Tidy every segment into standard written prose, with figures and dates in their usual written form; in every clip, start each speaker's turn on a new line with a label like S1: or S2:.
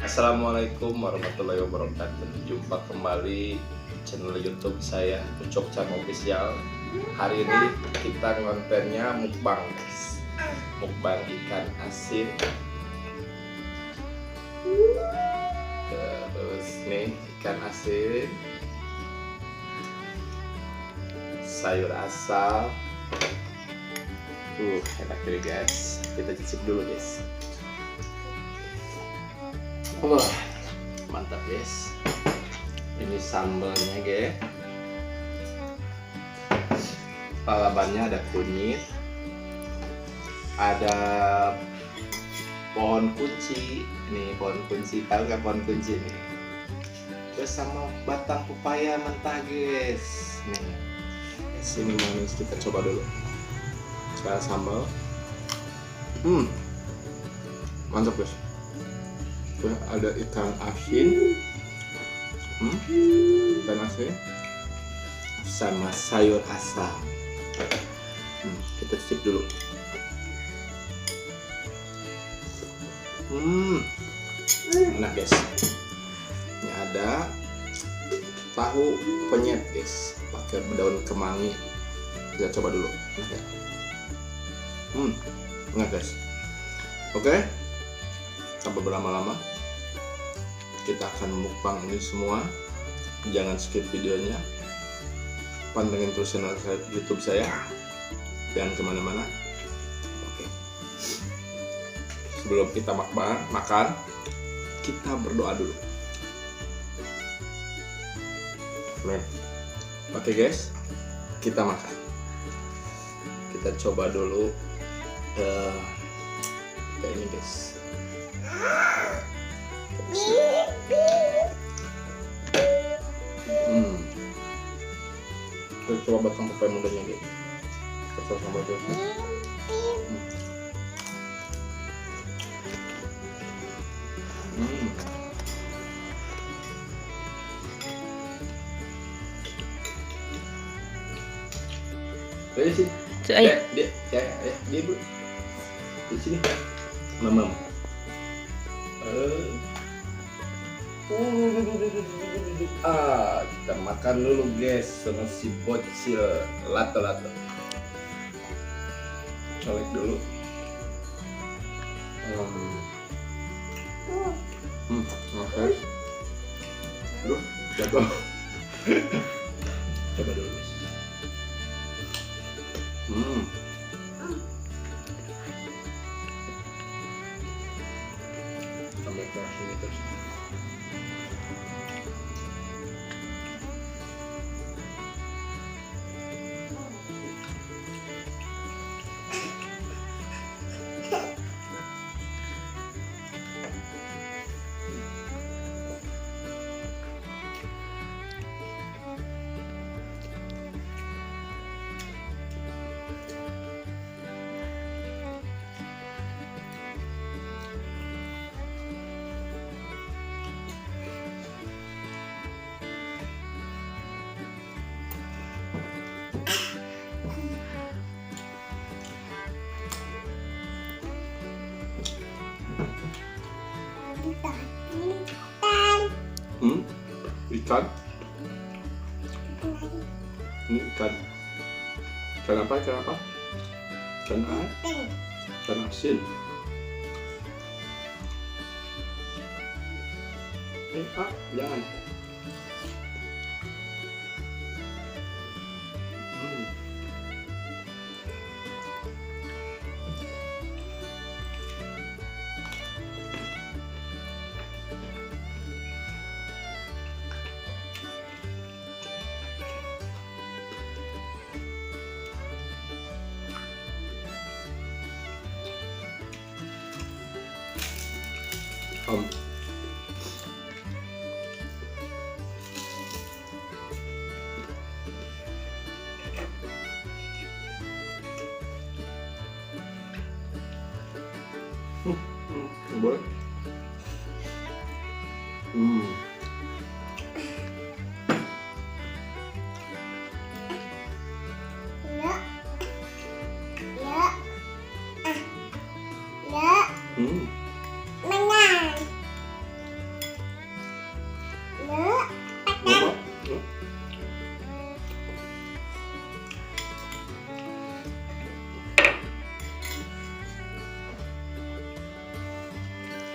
S1: Assalamualaikum warahmatullahi wabarakatuh. Jumpa kembali channel YouTube saya, Ucok Chan Official. Hari ini kita kontennya mukbang, guys. Mukbang ikan asin. Terus nih ikan asin, sayur asam. Enak ini, guys. Kita cicip dulu, guys. Wah, mantap, guys. Ini sambalnya, guys. Palabannya ada kunyit, ada pohon kunci. Ini pohon kunci, tahu nggak pohon kunci nih? Terus sama batang pepaya mentah, guys. Nih, sini manis, kita coba dulu. Sekarang sambal. Mantap, guys. Ada ikan asin, ikan asin sama sayur asam. Kita cicip dulu. Enak, guys. Ini ada tahu penyet, guys, pakai daun kemangi. Kita coba dulu. Enak ya? Enak, guys. Oke. Tanpa berlama-lama, kita akan mukbang ini semua. Jangan skip videonya, pantengin terus channel YouTube saya, jangan kemana-mana. Oke. Sebelum kita makan, kita berdoa dulu. Oke, guys, kita makan. Kita coba dulu kayak ini, guys. Kita coba batang pepaya mudanya, guys. Kita coba sambal terus. Jadi sih. Dia dulu. Di sini. Mamam. Kita makan dulu, guys, sama si bocil lato-lato. Colek dulu. Oke. Aduh, jatuh. Coba dulu, guys. Sampai keras ini terus. Ikan. Ini ikan. Ikan apa? Ikan apa? Ikan asin. Jangan. Boleh.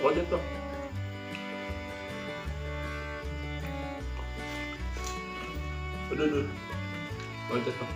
S1: Loncat tuh. Aduh. Loncat tuh.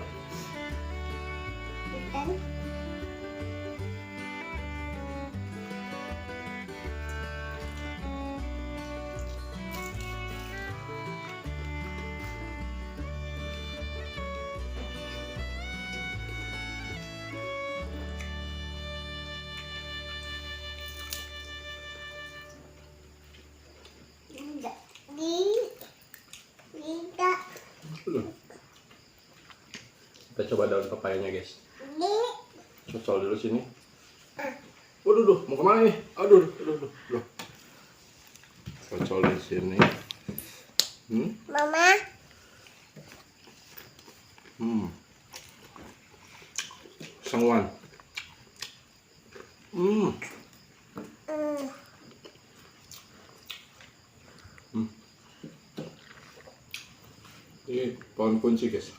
S1: Kita coba daun pepayanya, guys. Cocol dulu sini. Waduh, mau kemana nih? Aduh. Cocol di sini.
S2: Mama.
S1: Sangwan. Ini pohon kunci, guys.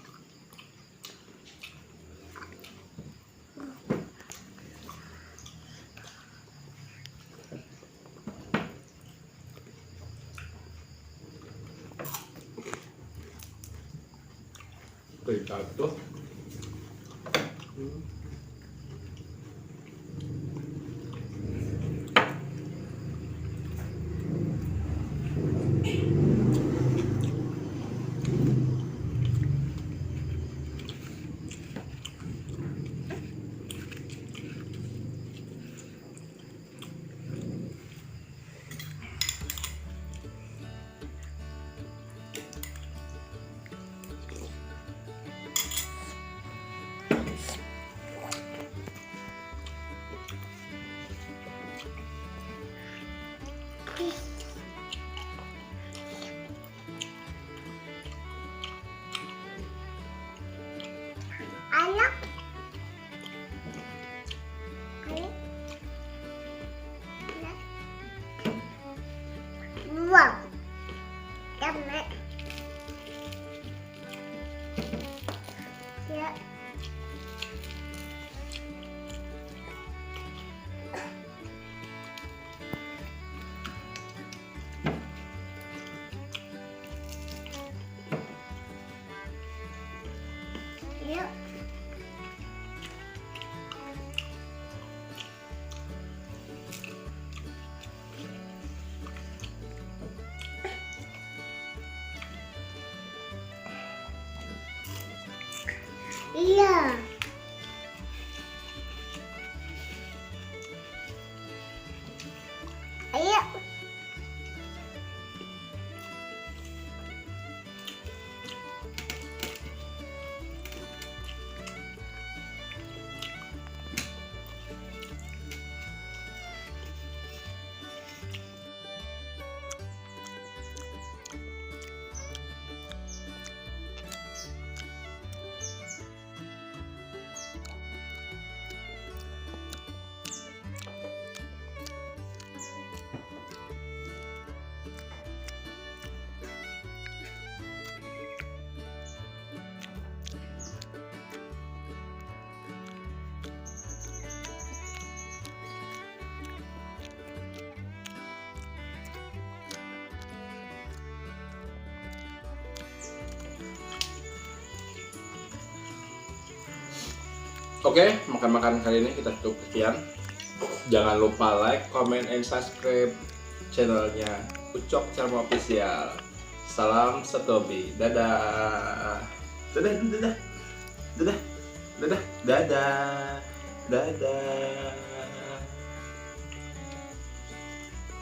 S1: Jatuh.
S2: Anak. Buang. Karena ya. Yuk. Iya. Ayo.
S1: Oke, makan-makan kali ini kita tutup sekian. Jangan lupa like, comment, and subscribe channelnya Ucok Charma Official. Salam setobi. Dadah. Dadah.